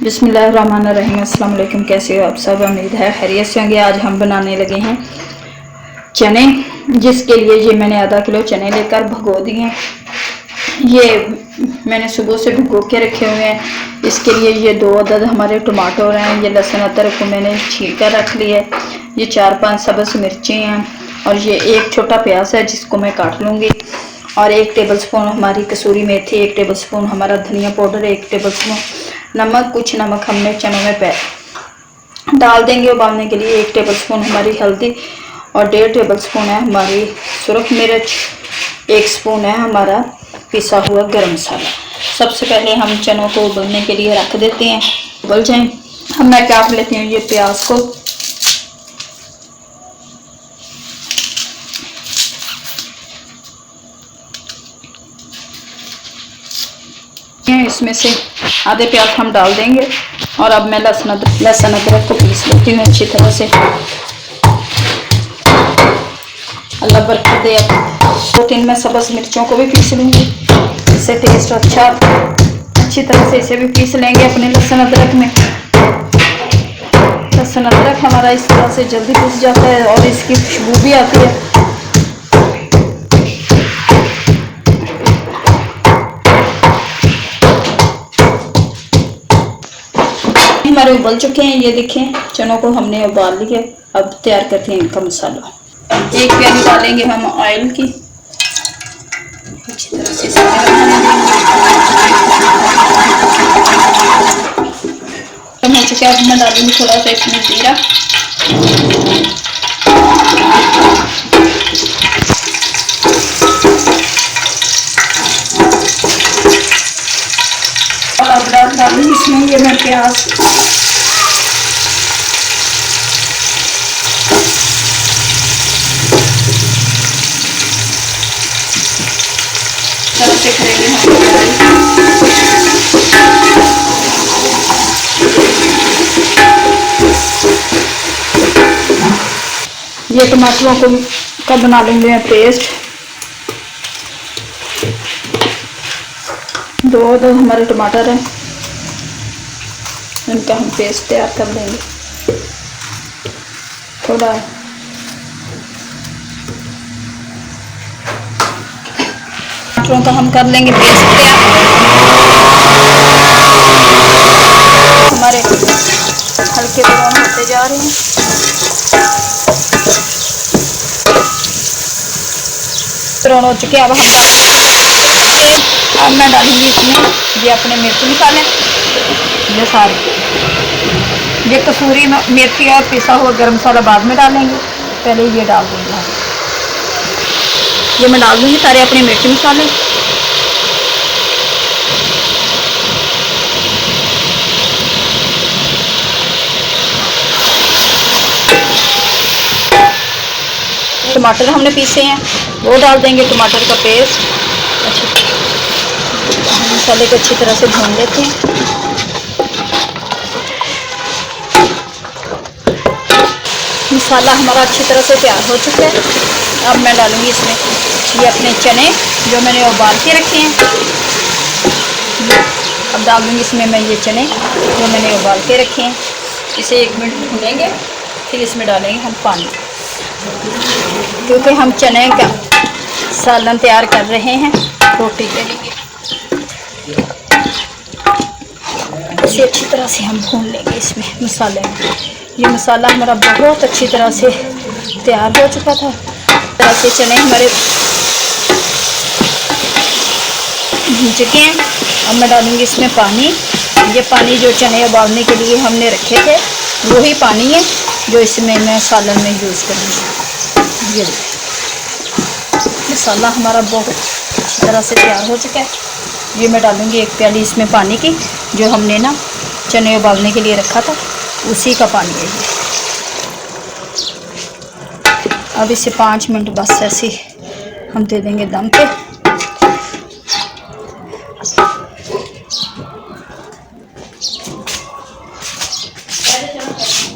बिस्मिल्लाहिर्रहमानिर्रहीम। अस्सलाम वालेकुम। कैसे हो आप सब? उम्मीद है खैरियत से होंगे। आज हम बनाने लगे हैं चने, जिसके लिए ये मैंने आधा किलो चने लेकर भिगो दिए हैं। ये मैंने सुबह से भिगो के रखे हुए हैं। इसके लिए ये 2 अदद हमारे टमाटर हैं। ये लहसुन अदरक को मैंने छील कर रख लिया है। ये 4-5 सब्ज़ मिर्चें हैं और ये 1 छोटा प्याज है जिसको मैं काट लूँगी। और 1 टेबलस्पून हमारी कसूरी मेथी, 1 टेबलस्पून हमारा धनिया पाउडर, 1 टेबलस्पून नमक। कुछ नमक हमने चनों में डाल देंगे उबालने के लिए। 1 टेबलस्पून हमारी हल्दी और 1.5 टेबलस्पून है हमारी सुरख मिर्च, 1 स्पून है हमारा पिसा हुआ गरम मसाला। सबसे पहले हम चनों को उबलने के लिए रख देते हैं, उबल जाएं। हम मैं काट लेती हूँ ये प्याज को। इसमें से आधे प्याज हम डाल देंगे और अब मैं लहसुन अदरक को पीस लेती हूँ अच्छी तरह से। अल्लाह बरकत दे। अब 2-3 मैं सब्ज़ मिर्चों को भी पीस लूँगी, इससे टेस्ट अच्छी तरह से इसे भी पीस लेंगे अपने लहसुन अदरक में। लहसुन अदरक हमारा इस तरह से जल्दी पीस जाता है और इसकी खुशबू भी आती है। हमारे उबल चुके हैं, ये देखें चनों को हमने उबाल लिया। अब तैयार करते हैं इनका मसाला। 1 प्याली डालेंगे हम ऑयल की, अच्छी तरह से हो चुका है। अब मैं डालूंगी थोड़ा सा इसमें जीरा, और अब डालूंगी इसमें ये मैं प्याज, तरह से करेंगे ये टमाटरों का बना लेंगे पेस्ट। 2 हमारे टमाटर हैं, इनका हम पेस्ट तैयार कर लेंगे। थोड़ा टमाटरों का हम कर लेंगे पेस्ट तैयार। हमारे हल्के ब्राउन होते जा रहे हैं। ब्राउन हो चुके। अब मैं डालूंगी इसमें ये अपने मिर्च मसाले, ये सारे, ये कसूरी मेथी और पिसा हुआ गरम मसाला बाद में डालेंगे, पहले ये डाल दूंगा। ये मैं डाल दूंगी सारे अपने मिर्च मसाले। टमाटर हमने पीसे हैं वो डाल देंगे, टमाटर का पेस्ट। मसाले को अच्छी तरह से भून लेते हैं। मसाला हमारा अच्छी तरह से तैयार हो चुका है। अब मैं डालूंगी इसमें ये अपने चने जो मैंने उबाल के रखे हैं। अब डाल दूंगी इसमें मैं ये चने जो मैंने उबाल के रखे हैं। इसे 1 मिनट भूनेंगे, फिर इसमें डालेंगे हम पानी, क्योंकि हम चने का सालन तैयार कर रहे हैं रोटी के लिए। इसे अच्छी तरह से हम भून लेंगे इसमें मसाले में। ये मसाला हमारा बहुत अच्छी तरह से तैयार हो चुका था। तरह से चने हमारे भून चुके हैं। अब मैं डालूंगी इसमें पानी। ये पानी जो चने उबालने के लिए हमने रखे थे वही पानी है जो इसमें मैं सालन में यूज़ करूँगी। ये मसाला हमारा बहुत अच्छी तरह से तैयार हो चुका है। ये मैं डालूंगी 1 प्याली इसमें पानी की, जो हमने ना चने उबालने के लिए रखा था, उसी का पानी है ये। अब इसे 5 मिनट बस ऐसे हम दे देंगे दम पे।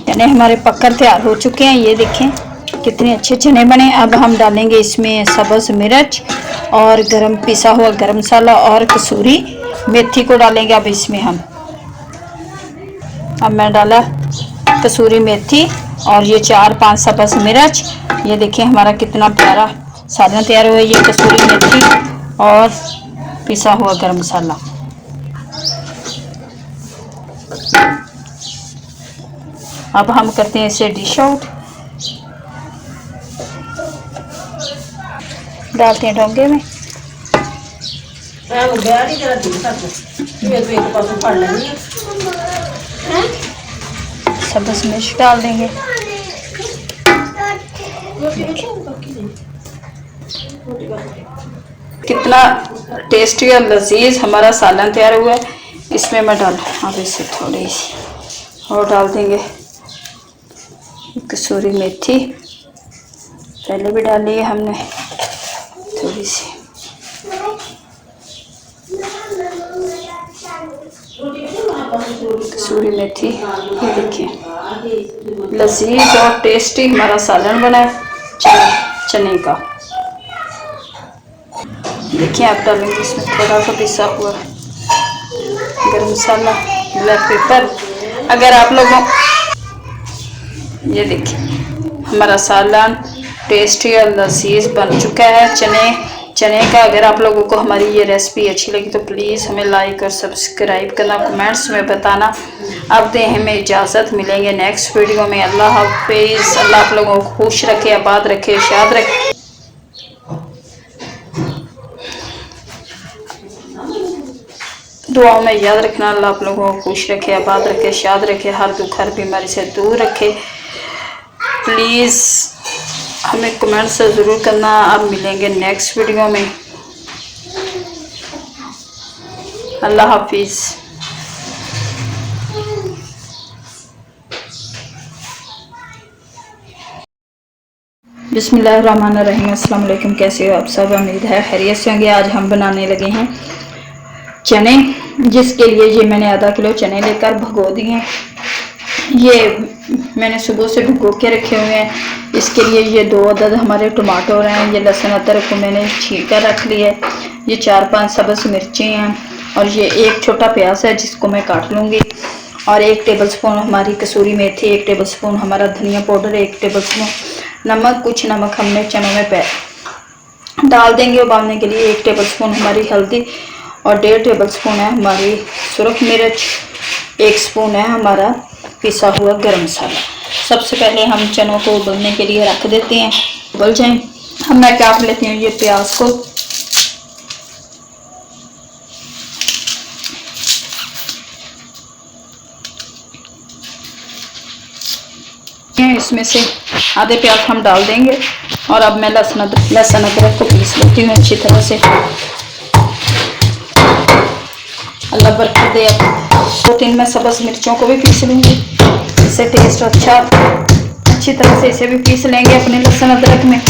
चने हमारे पककर तैयार हो चुके हैं। ये देखें कितने अच्छे चने बने। अब हम डालेंगे इसमें सब्ज़ मिर्च और पिसा हुआ गरम मसाला और कसूरी मेथी को डालेंगे। अब इसमें हम अब मैं डाला कसूरी मेथी और ये 4-5 सब्ज़ मिर्च। ये देखिए हमारा कितना प्यारा सालन तैयार हुआ है। ये कसूरी मेथी और पिसा हुआ गरम मसाला। अब हम करते हैं इसे डिश आउट, डालते हैं डोंगे में। सब्ज़ मिर्च डाल देंगे। कितना टेस्टी और लजीज हमारा सालन तैयार हुआ है। इसमें मैं डाल अब इसे थोड़ी सी और डाल देंगे कसूरी मेथी, पहले भी डाली है हमने थोड़ी सी। कसूरी मेथी, ये देखिए लजीज और टेस्टी हमारा सालन बना है चने का। देखिए आप डालेंगे इसमें थोड़ा सा पिसा हुआ गरम मसाला, ब्लैक पेपर। अगर आप लोगों, ये देखिए हमारा सालन टेस्टी और लजीज बन चुका है चने का। अगर आप लोगों को हमारी ये रेसिपी अच्छी लगी तो प्लीज़ हमें लाइक और सब्सक्राइब करना, कमेंट्स में बताना। अब दें हमें इजाज़त, मिलेंगे नेक्स्ट वीडियो में। अल्लाह हाफिज़। अल्लाह आप लोगों को खुश रखे, आबाद रखे, शाद रखे। दुआओं में याद रखना। अल्लाह आप लोगों को खुश रखे, आबाद रखे, शाद रखे, हर दुख हर बीमारी से दूर रखे। प्लीज़ हमें कमेंट से ज़रूर करना। अब मिलेंगे नेक्स्ट वीडियो में। अल्लाह हाफिज़। बिस्मिल्लाहिर्रहमानिर्रहीम। अस्सलाम वालेकुम। कैसे हो आप सब? उम्मीद है खैरियत से होंगे। आज हम बनाने लगे हैं चने, जिसके लिए ये मैंने आधा किलो चने लेकर भगो दिए। ये मैंने सुबह से भिगो के रखे हुए हैं। इसके लिए ये 2 अदद हमारे टमाटर हैं। ये लहसुन अदरक को मैंने छील कर रख लिया है। ये 4-5 सब्ज़ मिर्ची हैं और ये 1 छोटा प्याज है जिसको मैं काट लूँगी। और 1 टेबलस्पून हमारी कसूरी मेथी, 1 टेबलस्पून हमारा धनिया पाउडर, 1 टेबलस्पून नमक। कुछ नमक हमने चनों में डाल देंगे उबालने के लिए। 1 टेबलस्पून हमारी हल्दी और 1.5 टेबलस्पून है हमारी सुरख मिर्च। 1 स्पून है हमारा पिसा हुआ गरम मसाला। सबसे पहले हम चनों को उबलने के लिए रख देते हैं, उबल जाएं। अब मैं काट लेती हूँ ये प्याज को। इसमें से आधे प्याज हम डाल देंगे। और अब मैं लहसुन अदरक को पीस लेती हूँ अच्छी तरह से। अल्लाह बरकत दे। 2-3 मैं सब्ज़ मिर्चों को भी पीस लूँगी, इससे टेस्ट अच्छा, अच्छी तरह से इसे भी पीस लेंगे अपने लहसुन अदरक में।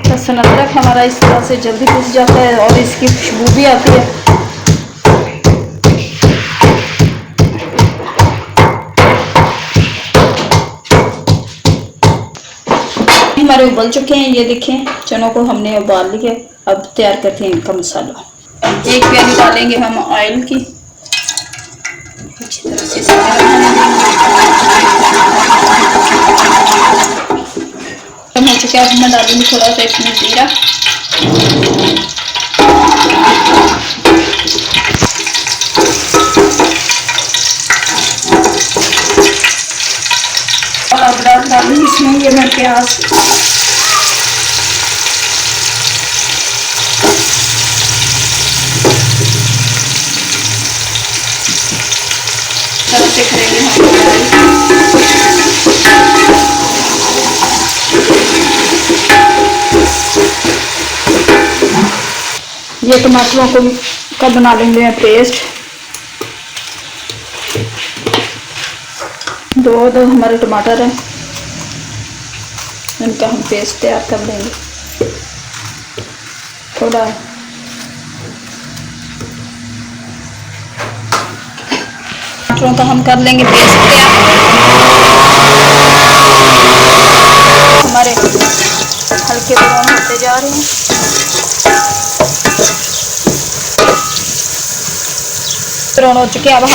लहसुन अदरक हमारा इस तरह से जल्दी पीस जाता है और इसकी खुशबू भी आती है। हमारे उबल चुके हैं, ये देखें चनों को हमने उबाल लिया। अब तैयार करते हैं इनका मसाला। 1 प्याली डालेंगे हम ऑयल की, अच्छी तरह से हो चुका है। अब मैं डालूंगी थोड़ा सा इसमें जीरा, और अब डालूंगी इसमें ये मैं प्याज। से करेंगे ये टमाटरों को का बना लेंगे पेस्ट। 2 हमारे टमाटर हैं, इनका हम पेस्ट तैयार कर लेंगे। थोड़ा टमाटरों का हम कर लेंगे पेस्ट तैयार। हमारे हल्के ब्राउन होते जा रहे हैं। ब्राउन हो चुके हैं। अब हम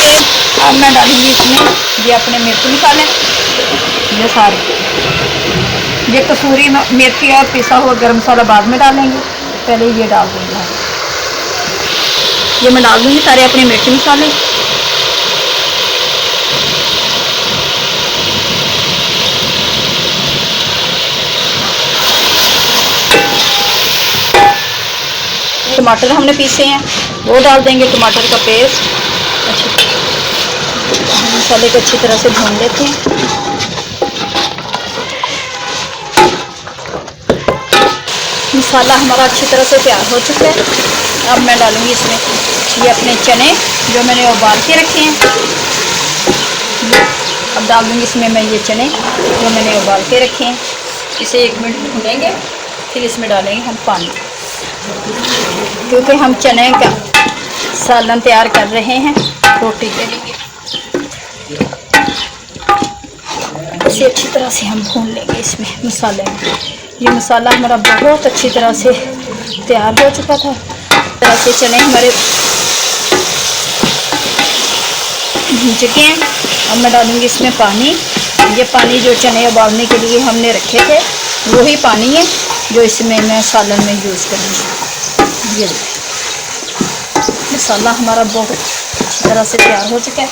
अब मैं डालूंगी इसमें ये अपने मिर्च मसाले, ये सारे, ये कसूरी मेथी और पिसा हुआ गरम मसाला बाद में डालेंगे, पहले ये डाल दूँगी। ये मैं डाल दूँगी सारे अपने मिर्च मसाले। टमाटर हमने पीसे हैं वो डाल देंगे, टमाटर का पेस्ट। अच्छा, मसाले को अच्छी तरह से भून लेते हैं। मसाला हमारा अच्छी तरह से तैयार हो चुका है। अब मैं डालूंगी इसमें ये अपने चने जो मैंने उबाल के रखे हैं। अब डाल दूंगी इसमें मैं ये चने जो मैंने उबाल के रखे हैं। इसे 1 मिनट भूनेंगे, फिर इसमें डालेंगे हम पानी, क्योंकि हम चने का सालन तैयार कर रहे हैं रोटी के लिए। इसे अच्छी तरह से हम भून लेंगे इसमें मसाले में। ये मसाला हमारा बहुत अच्छी तरह से तैयार हो चुका था। इस तरह से चने हमारे भून चुके हैं। अब मैं डालूंगी इसमें पानी। ये पानी जो चने उबालने के लिए हमने रखे थे वही पानी है जो इसमें मैं सालन में यूज़ करूँगी। ये मसाला हमारा बहुत अच्छी तरह से तैयार हो चुका है।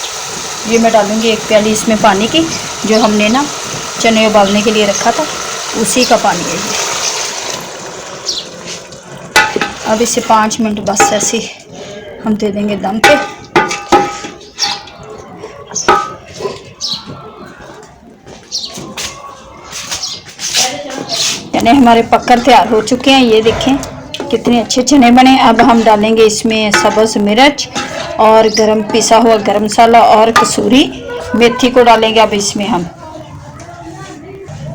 ये मैं डालूँगी 1 प्याली इसमें पानी की, जो हमने ना चने उबालने के लिए रखा था उसी का पानी है ये। अब इसे 5 मिनट बस ऐसे हम दे देंगे दम पे। चने हमारे पककर तैयार हो चुके हैं। ये देखें कितने अच्छे चने बने। अब हम डालेंगे इसमें सब्ज़ मिर्च और पिसा हुआ गरम मसाला और कसूरी मेथी को डालेंगे। अब इसमें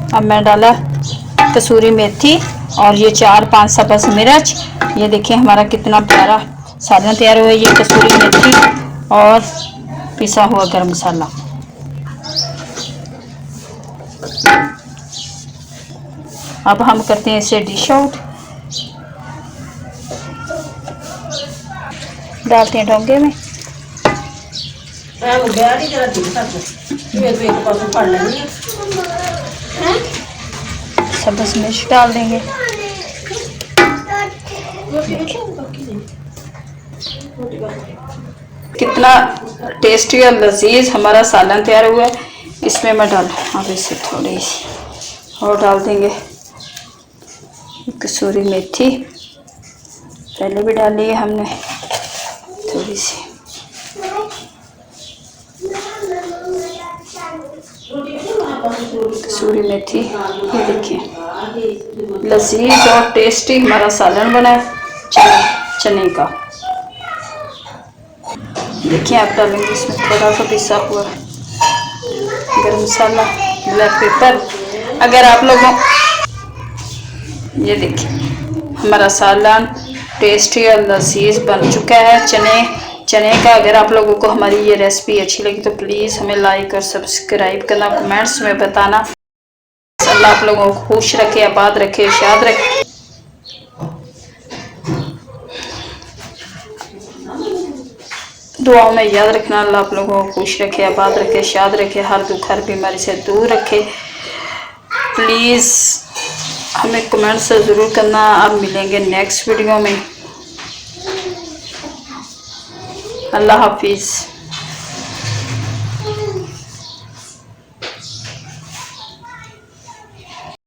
अब मैं डाला कसूरी मेथी और ये 4-5 सब्ज़ मिर्च। ये देखिए हमारा कितना प्यारा सालन तैयार हुआ है। ये कसूरी मेथी और पिसा हुआ गरम मसाला। अब हम करते हैं इसे डिश आउट, डालते हैं डोंगे में। सब्ज़ मिर्च डाल देंगे। कितना टेस्टी और लजीज हमारा सालन तैयार हुआ है। इसमें मैं अब इसे थोड़ी सी और डाल देंगे कसूरी मेथी, पहले भी डाली है हमने थोड़ी सी। कसूरी मेथी, ये देखिए लजीज और टेस्टी हमारा सालन बना है चने का। देखिए आप डालेंगे इसमें थोड़ा सा पिसा हुआ गरम मसाला, ब्लैक पेपर। अगर आप लोगों, ये देखिए हमारा सालन टेस्टी और लजीज बन चुका है चने का। अगर आप लोगों को हमारी ये रेसिपी अच्छी लगी तो प्लीज़ हमें लाइक और सब्सक्राइब करना, कमेंट्स में बताना। अल्लाह आप लोगों को खुश रखे, आबाद रखे, शाद रखे। दुआओं में याद रखना। अल्लाह आप लोगों को खुश रखे, आबाद रखे, शाद रखे, हर दुख हर बीमारी से दूर रखे। प्लीज़ हमें कमेंट से ज़रूर करना। अब मिलेंगे नेक्स्ट वीडियो में। अल्लाह हाफिज़।